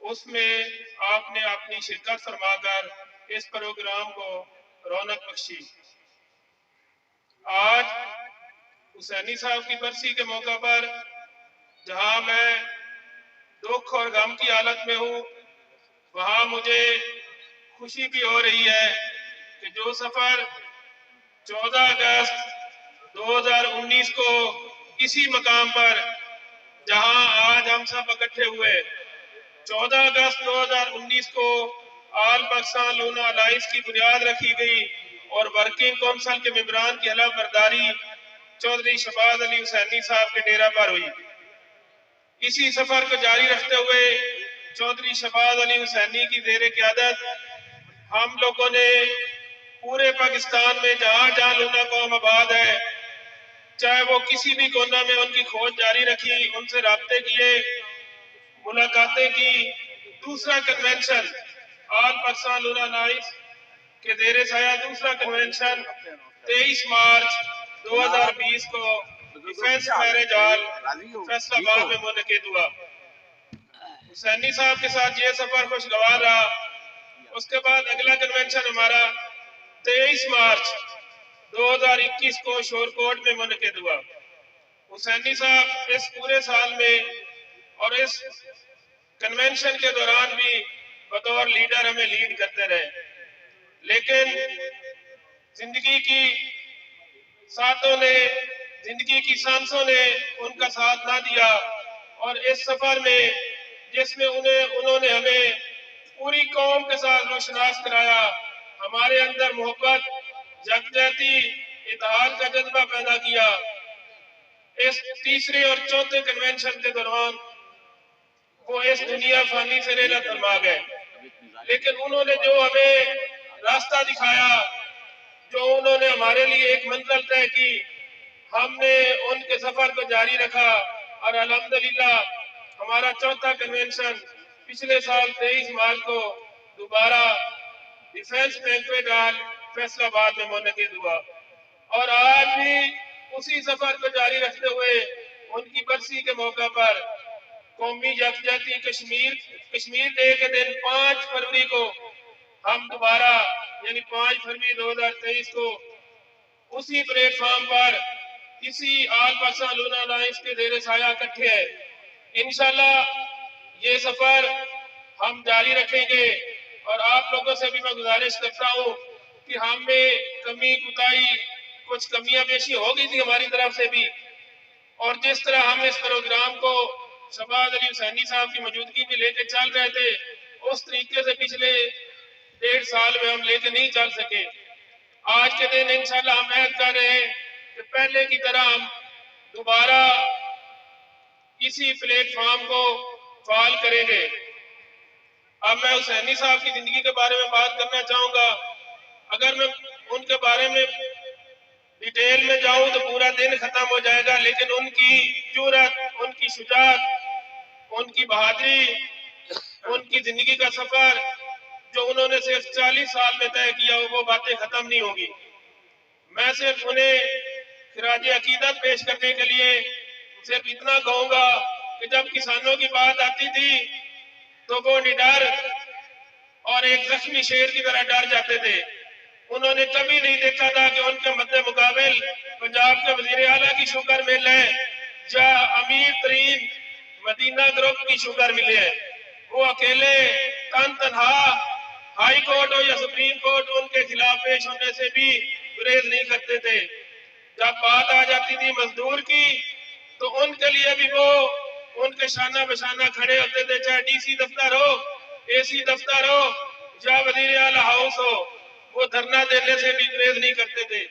اس میں آپ نے اپنی شرکت فرما کر اس پروگرام کو رونق بخشی۔ آج حسینی صاحب کی برسی کے موقع پر جہاں میں دکھ اور غم کی حالت میں ہوں، وہاں مجھے خوشی بھی ہو رہی ہے کہ جو سفر 14 اگست 2019 کو اسی مقام پر جہاں آج ہم سب اکٹھے ہوئے، 14 اگست 2019 کو آل پاکستان لونا الائنس کی بنیاد رکھی گئی اور ورکنگ کونسل کے ممبران کی حلف برداری چودھری شہباز علی حسینی صاحب کے ڈیرہ پر ہوئی۔ اسی سفر کو جاری رکھتے ہوئے چودھری شہباز علی حسینی کی زیر قیادت ہم لوگوں نے پورے پاکستان میں جہاں جہاں لونا قوم آباد ہے، چاہے وہ کسی بھی کونا میں، ان کی کھوج جاری رکھی، ان سے رابطے کیے، ملاقاتیں کی۔ دوسرا کنونشن آل پاکستان لونا الائنس کے زیر سایہ دوسرا کنونشن 23 مارچ 2020 کو ڈیفینس میرج ہال فیصل آباد میں منعقد ہوا۔ حسینی صاحب کے ساتھ یہ سفر خوشگوار رہا۔ اس کے بعد اگلا کنونشن ہمارا 23 مارچ 2021 کو شورکوٹ میں منعقد ہوا۔ حسینی صاحب اس پورے سال میں اور اس کنونشن کے دوران بھی بطور لیڈر ہمیں لیڈ کرتے رہے، لیکن زندگی کی ساتھوں نے، زندگی کی سانسوں نے ان کا ساتھ نہ دیا، اور اس سفر میں جس میں انہوں نے ہمیں پوری قوم کے ساتھ روشناس کرایا، ہمارے اندر محبت، یکجہتی، اتحاد کا جذبہ پیدا کیا۔ اس تیسرے اور چوتھے کنونشن کے دوران وہ اس دنیا فانی سے رحلت فرما گئے، لیکن انہوں نے جو ہمیں راستہ دکھایا، جو انہوں نے ہمارے لیے ایک منزل طے کی، ہم نے ان کے سفر کو جاری رکھا، اور الحمدللہ ہمارا چوتھا کنونشن پچھلے سال 23 مارچ کو دوبارہ ڈیفینس بینکویٹ ہال فیصل آباد میں منعقد ہوا، اور آج بھی اسی سفر کو جاری رکھتے ہوئے ان کی برسی کے موقع پر قومی یکجہتی کشمیر ڈے کے دن 5 فروری کو ہم دوبارہ یعنی 5 فروری 2023 کو اسی پلیٹ فارم پر اسی آل پاکستان لونا الائنس کے زیر سایہ اکٹھے ہیں۔ انشاءاللہ یہ سفر ہم جاری رکھیں گے، اور آپ لوگوں سے بھی میں گزارش کرتا ہوں کہ ہم میں کمی کوتاہی، کچھ کمیاں بیشی ہو گئی تھی ہماری طرف سے بھی، اور جس طرح ہم اس پروگرام کو شہباز علی حسینی صاحب کی موجودگی میں لے کے چل رہے تھے، اس طریقے سے پچھلے 1.5 سال میں ہم لے کے نہیں چل سکے۔ آج کے دن انشاءاللہ ہم عہد کر رہے ہیں کہ پہلے کی طرح ہم دوبارہ اسی پلیٹ فارم کو فعال کریں گے۔ اب میں حسینی صاحب کی زندگی کے بارے میں بات کرنا چاہوں گا۔ اگر میں ان کے بارے میں ڈیٹیل میں جاؤں تو پورا دن ختم ہو جائے گا، لیکن ان کی جرأت، ان کی شجاعت، ان کی بہادری، ان کی زندگی کا سفر جو انہوں نے صرف 40 سال میں طے کیا، وہ باتیں ختم نہیں ہوں گی۔ میں صرف انہیں خراج عقیدت پیش کرنے کے لیے صرف اتنا کہوں گا کہ جب کسانوں کی بات آتی تھی تو وہ نڈر اور ایک زخمی شیر کی طرح ڈر جاتے تھے۔ انہوں نے کبھی نہیں دیکھا تھا کہ ان کے مد مقابل پنجاب کے وزیر اعلیٰ کی شوگر مل ہے یا امیر ترین مدینہ گروپ کی شوگر مل ہے۔ وہ اکیلے تن تنہا ہائی کورٹ ہو یا سپریم کورٹ ان کے خلاف پیش ہونے سے بھی گریز نہیں کرتے تھے۔ جب بات آ جاتی تھی مزدور کی تو ان کے لیے بھی وہ ان کے شانہ بشانہ کھڑے ہوتے تھے، چاہے ڈی سی دفتر ہو، اے سی دفتر ہو یا وزیر اعلیٰ ہاؤس ہو، وہ دھرنا دینے سے بھی گریز نہیں کرتے تھے۔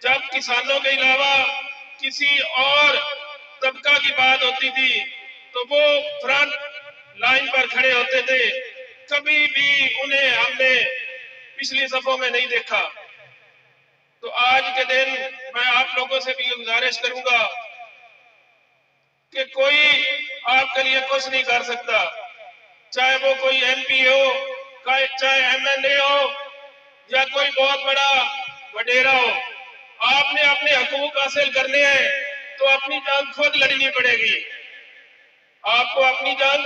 جب کسانوں کے علاوہ کسی اور طبقہ کی بات ہوتی تھی تو وہ فرنٹ لائن پر کھڑے ہوتے تھے، کبھی بھی انہیں ہم نے پچھلی صفوں میں نہیں دیکھا۔ تو آج کے دن میں آپ لوگوں سے بھی یہ گزارش کروں گا کہ کوئی آپ کے لیے کچھ نہیں کر سکتا، چاہے وہ کوئی ایم پی ہو، چاہے ایم ایل اے ہو یا کوئی بہت بڑا وڈیرا ہو۔ آپ نے اپنے حقوق حاصل کرنے ہیں تو اپنی جنگ خود لڑنی پڑے گی۔ آپ کو اپنی جنگ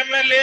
MLA